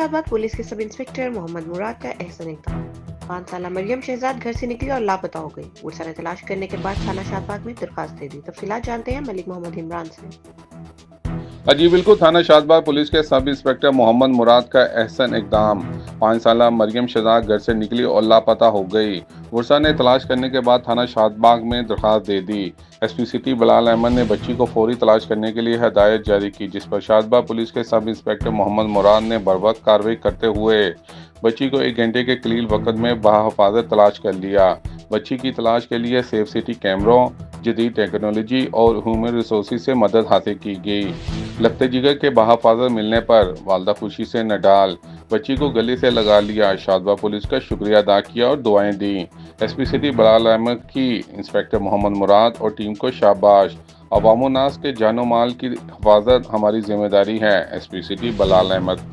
Shahabad police के sub inspector Mohammad मुराद का एहसन इकदाम। 5 साल मरियम शहजाद घर से निकली और लापता हो गई। पुलिस ने तलाश करने के बाद थाना शाहबाद में दरखास्त दे दी। तफसीलात जानते हैं मलिक मोहम्मद इमरान से। जी बिल्कुल, थाना शाहबाद पुलिस के सब इंस्पेक्टर मोहम्मद मुराद का एहसन इकदाम। 5 साल मरियम शहजाद घर से निकली और लापता हो गई। वर्षा ने तलाश करने के बाद थाना शाहबाग में दरखास्त दे दी। एसपी सिटी बिलाल अहमद ने बच्ची को फौरी तलाश करने के लिए हदायत जारी की, जिस पर शाहबाद पुलिस के सब इंस्पेक्टर मोहम्मद मुराद ने बरवक्त कार्रवाई करते हुए बच्ची को 1 घंटे के कलील वक्त में बाहिफाजत तलाश कर लिया। बच्ची की तलाश के लिए सेफ सिटी कैमरों, जदीद टेक्नोलॉजी और ह्यूमन रिसोर्सेज से मदद हासिल की गई। लगते जिगर के बाहिफाजत मिलने पर वालदा खुशी से नडाल बच्ची को गले से लगा लिया, शाहबाद पुलिस का शुक्रिया अदा किया और दुआएं दी। एसपी सिटी बिलाल अहमद की इंस्पेक्टर मोहम्मद मुराद और टीम को शाबाश। अवामो नास के जानो माल की हिफाजत हमारी जिम्मेदारी है। SP city Bilal Ahmad.